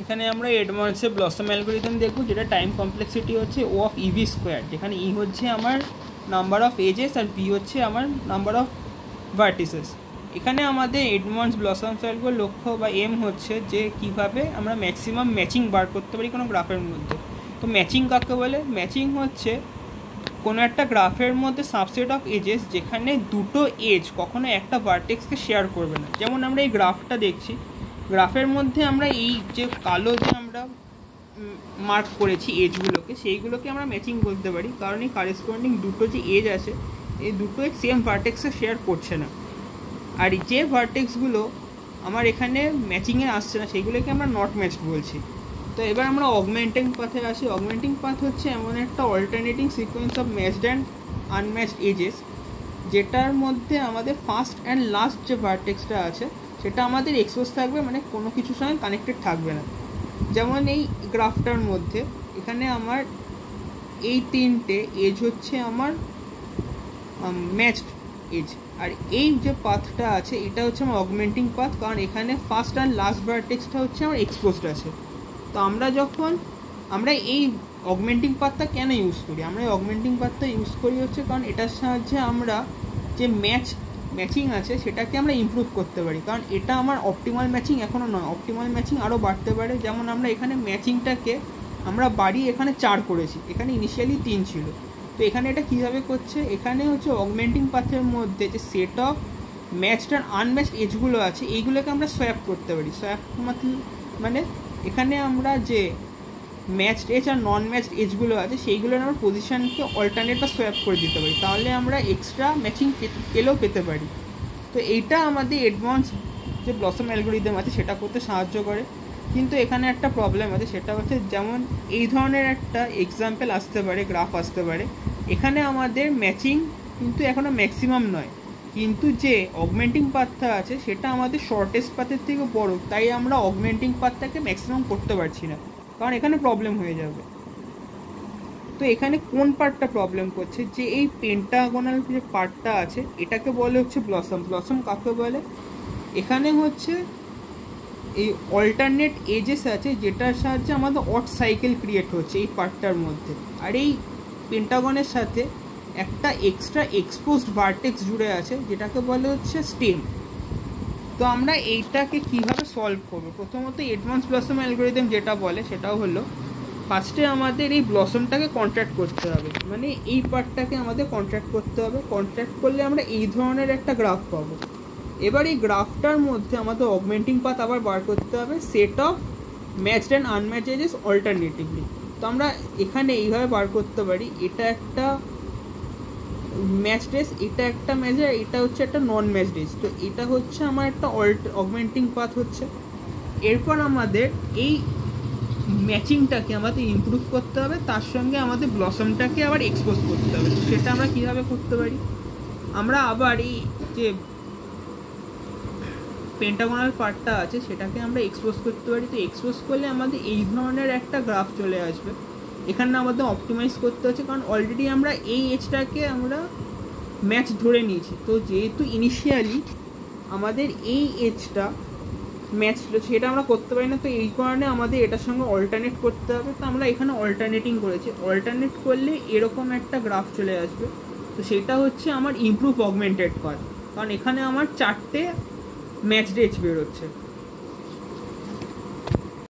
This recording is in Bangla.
এখানে আমরা অ্যাডভান্সে ব্লসম অ্যালগরিদম দেখব, যেটা টাইম কমপ্লেক্সিটি হচ্ছে ও অফ ইভি স্কোয়ার, যেখানে ই হচ্ছে আমার নাম্বার অফ এজেস আর ভি হচ্ছে আমার নাম্বার অফ ভার্টিসেস। এখানে আমাদের অ্যাডভান্স ব্লসম অ্যালগোর লক্ষ্য বা এম হচ্ছে যে কিভাবে আমরা ম্যাক্সিমাম ম্যাচিং বার করতে পারি কোনো গ্রাফের মধ্যে। তো ম্যাচিং কাকে বলে? ম্যাচিং হচ্ছে কোনো একটা গ্রাফের মধ্যে সাবসেট অফ এজেস যেখানে দুটো এজ কখনো একটা ভার্টেক্সকে শেয়ার করবে না। যেমন আমরা এই গ্রাফটা দেখছি, গ্রাফের মধ্যে আমরা এই যে কালো যে আমরা মার্ক করেছি এজগুলোকে, সেইগুলোকে আমরা ম্যাচিং বলতে পারি, কারণ এই কারেসপন্ডিং দুটো যে এজ আছে এই দুটো সেম ভার্টেক্সে শেয়ার করছে না। আর যে ভার্টেক্সগুলো আমার এখানে ম্যাচিংয়ে আসছে না সেইগুলোকে আমরা নট ম্যাচড বলছি। তো এবার আমরা অগমেন্টিং পাথে আসি। অগমেন্টিং পাথ হচ্ছে এমন একটা alternating sequence of matched and unmatched edges, যেটার মধ্যে আমাদের ফার্স্ট অ্যান্ড লাস্ট যে ভার্টেক্সটা আছে সেটা আমাদের এক্সপোজ থাকবে, মানে কোনো কিছুর সঙ্গে কানেক্টেড থাকবে না। যেমন এই গ্রাফটার মধ্যে এখানে আমার এই তিনটে এজ হচ্ছে আমার ম্যাচড এজ, আর এই যে পাথটা আছে এটা হচ্ছে আমার অগমেন্টিং পাথ, কারণ এখানে ফার্স্ট অ্যান্ড লাস্ট ভার্টেক্সটা হচ্ছে আমার এক্সপোজড আছে। তো আমরা এই অগমেন্টিং পাথটা কেন ইউজ করি? আমরা এই অগমেন্টিং পাথটা ইউজ করি হচ্ছে কারণ এটার সাহায্যে আমরা যে ম্যাচিং আছে সেটাকে আমরা ইমপ্রুভ করতে পারি, কারণ এটা আমার অপটিমাল ম্যাচিং এখনও নয়, অপটিমাল ম্যাচিং আরও বাড়তে পারে। যেমন আমরা এখানে ম্যাচিংটাকে আমরা বাড়িয়ে এখানে 4 করেছি, এখানে ইনিশিয়ালি 3 ছিল। তো এখানে এটা কীভাবে করছে? এখানে হচ্ছে অগমেন্টিং পাথের মধ্যে যে সেট অফ ম্যাচড আর আনম্যাচড এজগুলো আছে এইগুলোকে আমরা সোয়াপ করতে পারি। সোয়াপ মানে এখানে আমরা যে ম্যাচড এজ আর নন ম্যাচড এজগুলো আছে সেইগুলোর আমরা পজিশনকে অল্টারনেট বা সোয়াপ করে দিতে পারি, তাহলে আমরা এক্সট্রা ম্যাচিং পেতে পারি। তো এইটা আমাদের অ্যাডভান্স যে ব্লসম অ্যালগরিদম আছে সেটা করতে সাহায্য করে। কিন্তু এখানে একটা প্রবলেম আছে, সেটা হচ্ছে যেমন এই ধরনের একটা এক্সাম্পল আসতে পারে, গ্রাফ আসতে পারে, এখানে আমাদের ম্যাচিং কিন্তু এখনও ম্যাক্সিমাম নয়, কিন্তু যে অগমেন্টিং পাথটা আছে সেটা আমাদের শর্টেস্ট পাথের থেকে বড়, তাই আমরা অগমেন্টিং পাথটাকে ম্যাক্সিমাম করতে পারছি না, কারণ এখানে প্রবলেম হয়ে যাবে। তো এখানে কোন পার্টটা প্রবলেম করছে? যে এই পেন্টাগোনাল যে পার্টটা আছে এটাকে বলে হচ্ছে ব্লসম। ব্লসম কাকে বলে? এখানে হচ্ছে এই অল্টারনেট এজেস আছে যেটার সাহায্যে আমাদের অড সাইকেল ক্রিয়েট হচ্ছে এই পার্টটার মধ্যে, আর এই পেন্টাগনের সাথে একটা এক্সট্রা এক্সপোজড ভার্টেক্স জুড়ে আছে যেটাকে বলে হচ্ছে স্টেম। তো আমরা এইটাকে কীভাবে সলভ করবো? প্রথমত অ্যাডভান্স ব্লসম অ্যালগরিদম যেটা বলে সেটাও হলো ফার্স্টে আমাদের এই ব্লসমটাকে কন্ট্রাক্ট করতে হবে, মানে এই পার্টটাকে আমাদের কন্ট্রাক্ট করতে হবে। কন্ট্রাক্ট করলে আমরা এই ধরনের একটা গ্রাফ পাবো। এবার এই গ্রাফটার মধ্যে আমাদের অগমেন্টিং পাথ আবার বার করতে হবে, set of matched and unmatched edges alternatively. তো আমরা এখানে এইভাবে বার করতে পারি, এটা একটা ম্যাচড এজ, এটা একটা ম্যাচ, আর এটা হচ্ছে একটা নন ম্যাচড এজ। তো এটা হচ্ছে আমার একটা অগমেন্টিং পাথ হচ্ছে। এরপর আমাদের এই ম্যাচিংটাকে আমাদের ইমপ্রুভ করতে হবে, তার সঙ্গে আমাদের ব্লসমটাকে আবার এক্সপোজ করতে হবে। সেটা আমরা কীভাবে করতে পারি? আমরা আবার এই যে পেন্টাগোনাল পার্টটা আছে সেটাকে আমরা এক্সপোজ করতে পারি। তো এক্সপোজ করলে আমাদের এই ধরনের একটা গ্রাফ চলে আসবে। এখানে আমাদের অপটিমাইজ করতে হচ্ছে, কারণ অলরেডি আমরা এই এজটাকে আমরা ম্যাচ ধরে নিয়েছি। তো যেহেতু ইনিশিয়ালি আমাদের এই এজটা ম্যাচ ছিল সেটা আমরা করতে পারি না, তো এই কারণে আমাদের এটার সঙ্গে অল্টারনেট করতে হবে। তো আমরা এখানে অল্টারনেটিং করেছি, অল্টারনেট করলে এরকম একটা গ্রাফ চলে আসবে। তো সেটা হচ্ছে আমার ইমপ্রুভ অগমেন্টেড পাথ, কারণ এখানে আমার 4টে ম্যাচড এজ বেরোচ্ছে।